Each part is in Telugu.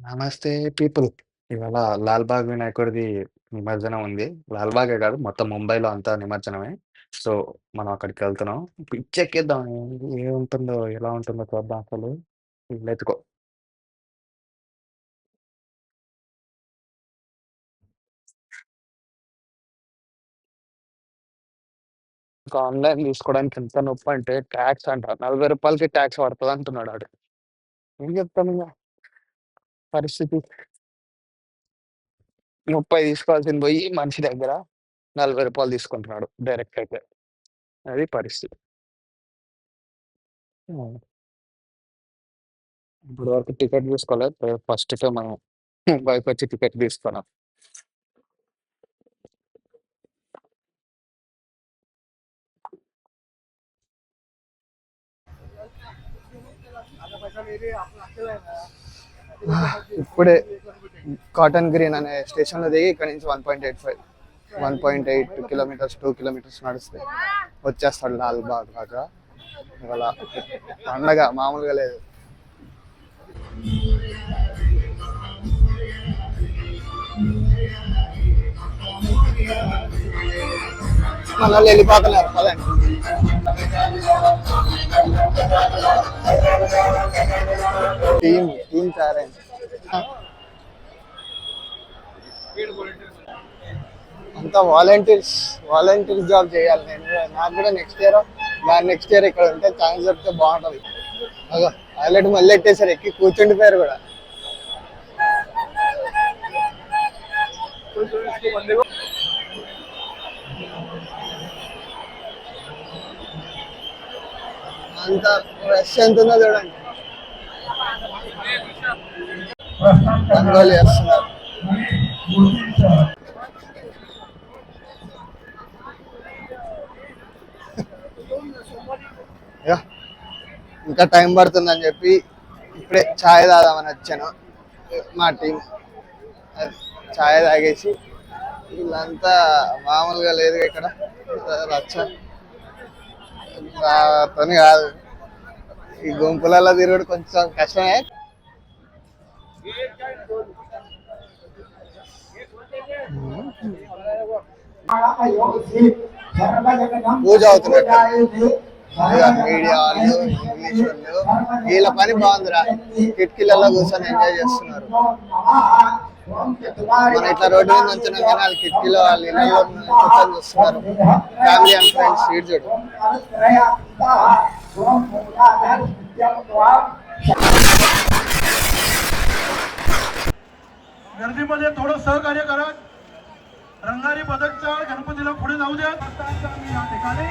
నమస్తే పీపుల్. ఇవాళ లాల్‌బాగ్ వినాయకుడిది నిమజ్జనం ఉంది. లాల్‌బాగే కాదు మొత్తం ముంబైలో అంతా నిమజ్జనమే. సో, మనం అక్కడికెళ్తున్నాం. పిచ్చెక్కిద్దాం. ఏముంటుందో, ఎలా ఉంటుందో చూద్దాం అసలు. Let's go. ఇంకా ఆన్‌లైన్ తీసుకోవడానికి ఎంత నొప్పంటే టాక్స్ అంట. రూ. 40కి టాక్స్ పడతదంటున్నాడు ఆడు. ఏం చెప్తామింగ పరిస్థితి. 30 తీసుకోవాల్సింది పోయి మనిషి దగ్గర రూ. 40 తీసుకుంటున్నాడు డైరెక్ట్ అయితే. అది పరిస్థితి. హ్మ్. ఇప్పటి వరకు టికెట్ తీసుకోలేదు. ఫస్ట్ టైమ్ మనం ముంబైకొచ్చి టికెట్ తీసుకున్నాం. ఇప్పుడే కాటన్ గ్రీన్ అనే స్టేషన్‌లో దిగి ఇక్కడి నుంచి 1.85 1.8 కిలోమీటర్స్, 2 కిలోమీటర్స్ నడిస్తే వచ్చేస్తాడు లాల్‌బాగ్ దాకా. ఇవాళ పండగ మామూలుగా లేదు. మనోళ్ళు వెళ్ళిపోతున్నారు పదండి. టీమ్ తయారైంది. అంతా వాలంటీర్స్ జాబ్ చేయాలి. నాకు కూడా నెక్స్ట్ ఇయర్ దాని నెక్స్ట్ ఇయర్ ఇక్కడ ఉంటే ఛాన్స్ దొరికితే బాగుంటుంది. అగో హైలైట్ మళ్ళీ ఎట్టేసారు, ఎక్కి కూర్చుండిపోయారు కూడా. అంత రష్ ఎంత ఉందో చూడండి. రంగోలి చేస్తున్నారు. యా, ఇంకా టైం పడుతుందని చెప్పి ఇప్పుడే ఛాయ్ తాగామని వచ్చాను. మా టీం ఛాయ్ తాగేసి వీళ్ళంతా మామూలుగా లేదు ఇక్కడ రచ్చ తని కాదు. ఈ గుంపులలో తిరుగుడు కొంచెం కష్టమే. పూజ అవుతున్నట్టు మీడియా వాళ్ళు, ఇంగ్లీష్ వాళ్ళు, వీళ్ళ పని బాగుందిరా. కిటికీలలో కూర్చొని ఎంజాయ్ చేస్తున్నారు. మన ఇట్లా రోడ్డు మీద వచ్చినాం కానీ వాళ్ళు కిటికీలో వాళ్ళ ఇళ్ళలో కూర్చొని చూస్తున్నారు. ఫ్యామిలీ అండ్ ఫ్రెండ్స్ సీట్ చూడు. गर्दीमध्ये थोडं सहकार्य करा. रंगारी पदकच्या गणपतीला पुढे जाऊ द्या. या ठिकाणी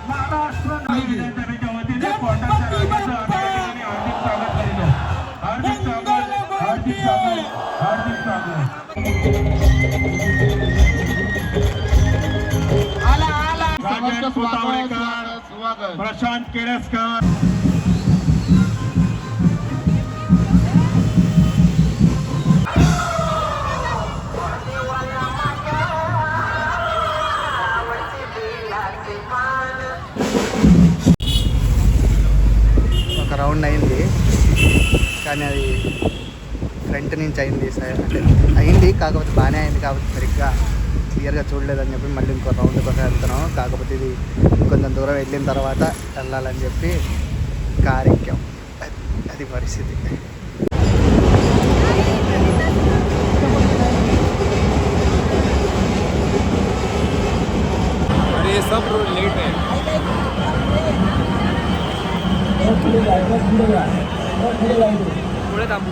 महाराष्ट्र विद्यापीठाच्या वतीने कोर्टाच्या राजाचं आम्ही हार्दिक स्वागत करीतो. हार्दिक स्वागत, हार्दिक स्वागत, हार्दिक स्वागत. राजेश सुतावळेकर, प्रशांत केळसकर, ఒక రౌండ్ అయింది కానీ అది ఫ్రంట్ నుంచి అయింది. అంటే అయింది కాకపోతే బాగానే అయింది, కాబట్టి సరిగ్గా క్లియర్గా చూడలేదని చెప్పి మళ్ళీ ఇంకో రౌండ్ కోసం వెళ్తున్నాం. కాకపోతే ఇది కొంచెం దూరం వెళ్ళిన తర్వాత వెళ్ళాలని చెప్పి కార్ ఎక్కాం. అది పరిస్థితి. ये सब रोड लेट है. पुढे थांबू.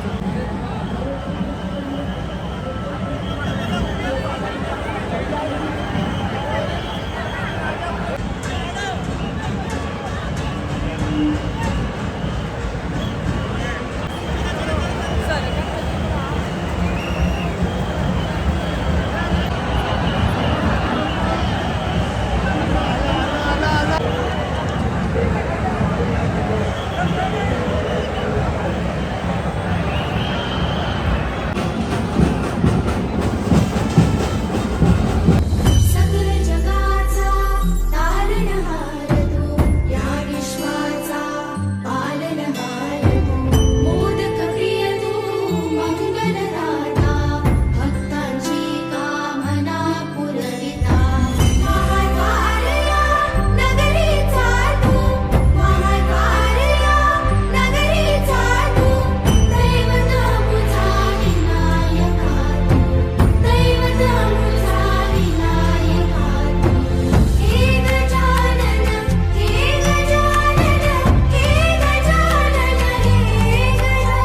मंगलदाता भक्तांची कामना पुरविता महाद्वारया नगरीचा तू महाद्वारया नगरीचा तू दैवत मुझा विनायका तू दैवत मुझा विनायका तू हे गजानन हे गजानन हे गजानन हे गजानन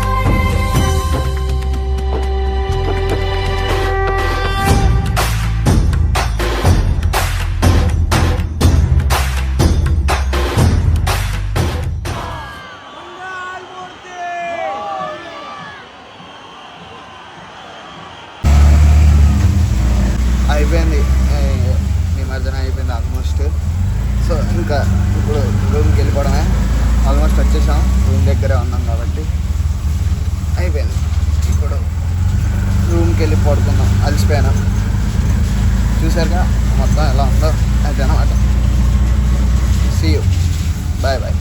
అయిపోయింది నిమజ్జనం అయిపోయింది ఆల్మోస్ట్. సో ఇంకా ఇప్పుడు రూమ్కి వెళ్ళిపోవడమే. ఆల్మోస్ట్ వచ్చేసాం, రూమ్ దగ్గరే ఉన్నాం కాబట్టి అయిపోయింది. ఇప్పుడు రూమ్కి వెళ్ళి పడుకుందాం, అలసిపోయాను. చూసారుగా మొత్తం ఎలా ఉందో, అదే అనమాట. See you, bye bye.